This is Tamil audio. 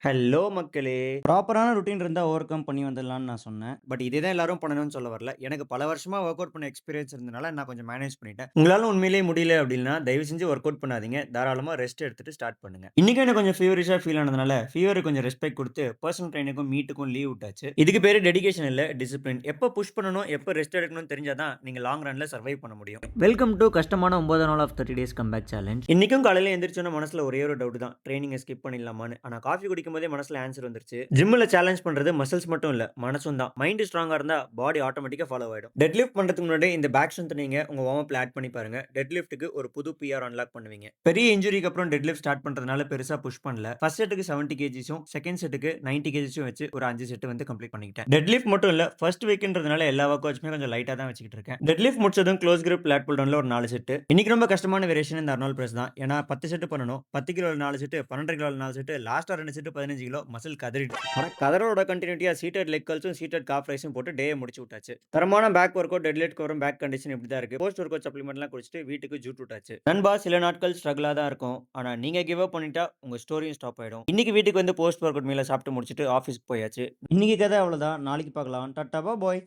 ஹலோ மக்களே! ப்ராப்பரான ரொட்டீன் இருந்தா ஓவர் கம் பண்ணி வந்துடலான்னு நான் சொன்னேன். பட் இதே தான் எல்லாரும் பண்ணணும்னு சொல்ல வரல. எனக்கு பல வருஷமா வொர்க் அவுட் பண்ண எக்ஸ்பீரியன்ஸ் இருந்தனால நான் கொஞ்சம் மேனேஜ் பண்ணிட்டேன். உங்களால உண்மையிலேயே முடியல அப்டின்னா, தயவு செஞ்சு வொர்க் அவுட் பண்ணாதீங்க. தாராளமா ரெஸ்ட் எடுத்துட்டு ஸ்டார்ட் பண்ணுங்க. இன்னைக்கும் எனக்கு கொஞ்சம் ஃபீவரிஷா ஃபீல் ஆனதுனால, ஃபீவருக்கு கொஞ்சம் ரெஸ்பெக்ட் குடுத்து, பெர்சனல் ட்ரெய்னருக்கும், மீட்டுக்கும் லீவ் விட்டாச்சு. இதுக்கு பேரு டெடிகேஷன் இல்ல, டிசிப்ளின். எப்ப புஷ் பண்ணணும், எப்ப ரெஸ்ட் எடுக்கணும்னு தெரிஞ்சா தான், நீங்க லாங் ரன்ல சர்வைவ் பண்ண முடியும். வெல்கம் டூ கஷ்டமான 9 நாள் ஆஃப் 30 டேஸ் கம்பேக் சேலஞ்ச். இன்னைக்கும் காலையில எந்திரிச்சோன மனசுல ஒரே ஒரு டவுட் தான். ட்ரெய்னிங்க ஸ்கிப் பண்ணிடலாமான்னு. ஆனா காஃபி குடிக்கும்போதே மனசுல ஆன்ஸர் வந்துருச்சு. ஜிம்ல சேலஞ்ச் பண்றது மசில்ஸ் மட்டும் இல்ல, மனசும் தான். மைண்ட் ஸ்ட்ராங்கா இருந்தா பாடி ஆட்டோமேட்டிக்கா ஃபாலோ ஆயிடும். டெட் லிஃப்ட் பண்றதுக்கு முன்னாடி இந்த பேக் ஸ்ட்ரென்த் நீங்க உங்க வார்ம் அப்ல ஆட் பண்ணி பாருங்க. டெட் லிஃப்ட்க்கு ஒரு புது பிஆர் அன்லாக் பண்ணுவீங்க. பெரிய இன்ஜுரிக்கு அப்புறம் டெட் லிஃப்ட் ஸ்டார்ட் பண்றதுனால பெருசா புஷ் பண்ணல. ஃபர்ஸ்ட் செட்டுக்கு 70 கேஜிஸும், செகண்ட் செட்டுக்கு 90 கேஜிஸும் வச்சு ஒரு 5 செட் வந்து கம்ப்ளீட் பண்ணிக்கிட்டேன். டெட் லிஃப்ட் மட்டும் இல்ல, ஃபர்ஸ்ட் வீக்ன்றதுனால எல்லா ஒர்க் அவுட்ஸுமே கொஞ்சம் லைட்டா தான் வச்சுக்கிட்டு இருக்கேன். டெட் லிஃப்ட் முடிச்சதும் க்ளோஸ் கிரிப் லேட் புல் டவுன்ல ஒரு 4 செட். இன்னைக்கு ரொம்ப கஷ்டமான வேரியேஷன் இந்த அர்னால்ட் பிரஸ் தான். ஏன்னா 10 செட் பண்ணனும். 10 கிலோல 4 செட், 12 கிலோல 4 செட், லாஸ்ட்டா 2 செட் 15 கிலோ மசில் கதறிடுச்சு. ஆனா கதறோட கன்டினியூட்டியா சீட்டட் லெக் கர்ல்ஸும், சீட்டட் காஃப் ரைஸும் போட்டு டேய முடிச்சு விட்டாச்சு. தரமான பேக் ஒர்க் அவுட், டெட் லிஃப்ட்க்கு அப்புறம் பேக் கண்டிஷன் இப்படி தான் இருக்கு. போஸ்ட் ஒர்க் அவுட் சப்ளிமெண்ட்லாம் குடிச்சிட்டு வீட்டுக்கு ஜூட் விட்டாச்சு. நண்பா, சில நாட்கள் ஸ்ட்ரகிளா தான் இருக்கும். ஆனா நீங்க கிவ் அப் பண்ணிட்டா உங்க ஸ்டோரியும் ஸ்டாப் ஆயிடும். இன்னைக்கு வீட்டுக்கு வந்து போஸ்ட் ஒர்க் அவுட் மீல சாப்பிட்டு முடிச்சுட்டு ஆஃபீஸ்க்கு போயாச்சு. இன்னைக்கு கதை அவ்வளவுதான். நாளைக்கு பார்க்கலாம். டாட்டா பாய்.